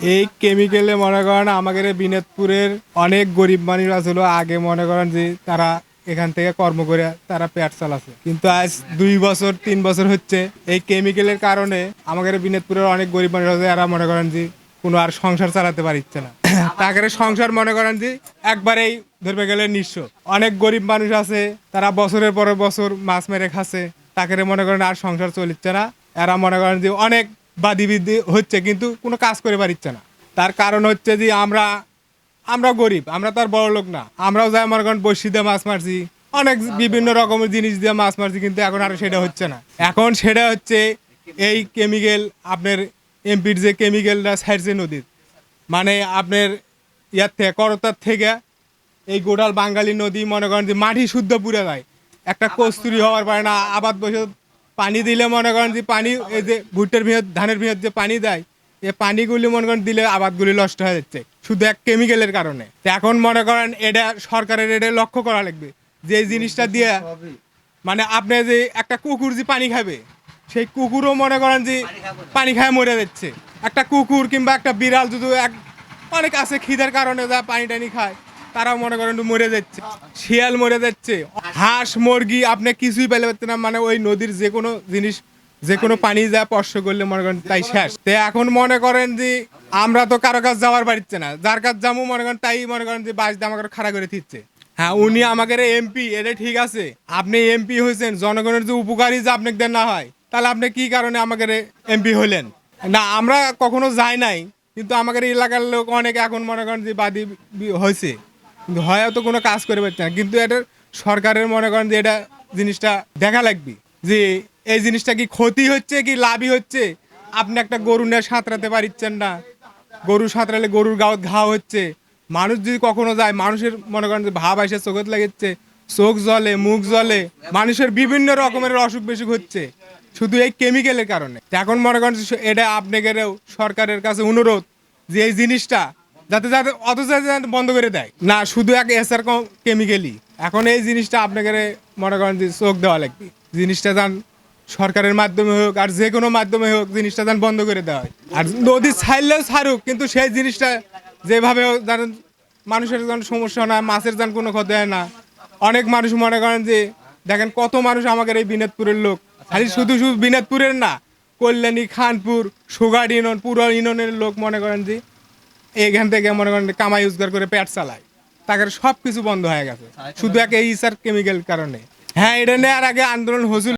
এই কেমিক্যালে মনে করেন আমাদের বিনোদপুরের অনেক গরিব মানুষ আছিল আগে মনে করেন যে তারা এখান থেকে কর্ম করে তারা পেট চালাচ্ছে, কিন্তু আজ 2 বছর 3 বছর হচ্ছে এই কেমিক্যালের কারণে আমাদের বিনোদপুরের অনেক গরিব মানুষ আছে, এরা মনে করেন যে কোনো আর সংসার চালাতে পারছে না। তাদের সংসার মনে করেন যে একবারেই ধরবে গেলে নিঃস্ব। অনেক গরিব মানুষ আছে তারা বছরের পর বছর মাছ মেরে খাচ্ছে, তাকে মনে করেন আর সংসার চলছে না। এরা মনে করেন যে অনেক বাদিবিদ্ধি হচ্ছে কিন্তু কোনো কাজ করে পারছে না। তার কারণ হচ্ছে যে আমরা আমরা গরিব, আমরা তো আর বড় লোক না। আমরাও যাই মনে করেন বড়শি দিয়ে মাছ মারছি, অনেক বিভিন্ন রকমের জিনিস দিয়ে মাছ মারছি, কিন্তু এখন আর সেটা হচ্ছে না। এখন সেটা হচ্ছে এই কেমিক্যাল আপনার এমপির যে কেমিক্যালটা ছাড়ছে নদীর, মানে আপনার ইয়ার থেকে করতার থেকে এই গোডাল বাঙালি নদী মনে করেন যে মাটি শুদ্ধ পুড়ে যায়, একটা কস্তুরি হওয়ার পারে না। আবাদ বসে পানি দিলে মনে করেন যে পানি, এই যে ভুট্টার ভিতর ধানের ভিতর যে পানি দেয়, এই পানিগুলি মনে করেন দিলে আবাদগুলি নষ্ট হয়ে যাচ্ছে শুধু এক কেমিক্যালের কারণে। তো এখন মনে করেন এটা সরকারের এটা লক্ষ্য করা লাগবে যে এই জিনিসটা দিয়ে, মানে আপনি যে একটা কুকুর যে পানি খাবে, সেই কুকুরও মনে করেন যে পানি খায় মরে যাচ্ছে। একটা কুকুর কিংবা একটা বিড়াল যদি অনেক আছে খিদের কারণে যা পানি টানি খায়, তারাও মনে করেন একটু মরে যাচ্ছে। শিয়াল মরে যাচ্ছে, হাঁস মুরগি আপনি কিছুই পেলে পারতেন না। মানে ওই নদীর যে কোনো জিনিস, যে কোনো পানি যা স্পর্শ করলে মনে করেন তাই শেষ। তো এখন মনে করেন যে আমরা তো কারো কাছে যাওয়ার পারছে না, যার কাছে যাবো মনে করেন তাই মনে করেন যে বাস দিয়ে আমাকে খাড়া করে দিচ্ছে। হ্যাঁ, উনি আমাদের এমপি, এটা ঠিক আছে, আপনি এমপি হয়েছেন, জনগণের যে উপকারী যে আপনাকে না হয়, তাহলে আপনি কি কারণে আমাদের এমপি হলেন? না, আমরা কখনো যাই নাই, কিন্তু আমাদের এলাকার লোক অনেক এখন মনে করেন যে বাদী হয়েছে, কিন্তু হয়তো কোনো কাজ করে পারছে না। কিন্তু এটা সরকারের মনে করেন যে এটা জিনিসটা দেখা লাগবে যে এই জিনিসটা কি ক্ষতি হচ্ছে কি লাভই হচ্ছে। আপনি একটা গরু নিয়ে সাঁতরাতে পারছেন না, গরু সাঁতরালে গরুর গাওত ঘা হচ্ছে। মানুষ যদি কখনো যায়, মানুষের মনে করেন যে ভাব আসে চোখত লাগছে, চোখ জ্বলে, মুখ জ্বলে, মানুষের বিভিন্ন রকমের অসুখ বিসুখ হচ্ছে শুধু এই কেমিক্যালের কারণে। এখন মনে করেন এটা আপনাদেরও সরকারের কাছে অনুরোধ যে এই জিনিসটা যাতে যাতে অত যাতে বন্ধ করে দেয় না, শুধু এক এসআর কেমিক্যালই। এখন এই জিনিসটা আপনাদের মনে করেন যে চোখ দেওয়া লাগবে, জিনিসটা যান সরকারের মাধ্যমে হোক আর যে কোনো মাধ্যমে হোক জিনিসটা যান বন্ধ করে দেওয়া হয়। আর নদী ছাড়লেও ছাড়ুক, কিন্তু সেই জিনিসটা যেভাবে যেন মানুষের যেন সমস্যা না, মাছের যেন কোনো ক্ষতি হয় না। অনেক মানুষ মনে করেন যে দেখেন কত মানুষ আমাদের এই বিনোদপুরের লোক, খালি শুধু শুধু বিনোদপুরের না, কল্যাণী, খানপুর, সুগার ইউনিয়ন, পুরো ইউনিয়নের লোক মনে করেন যে এখান থেকে মনে করেন কামাই রোজগার করে পেট চালায়। তাদের সব কিছু বন্ধ হয়ে গেছে শুধু এক এই স্যার কেমিক্যাল কারণে। হ্যাঁ, এটা নেওয়ার আগে আন্দোলন হয়েছিল।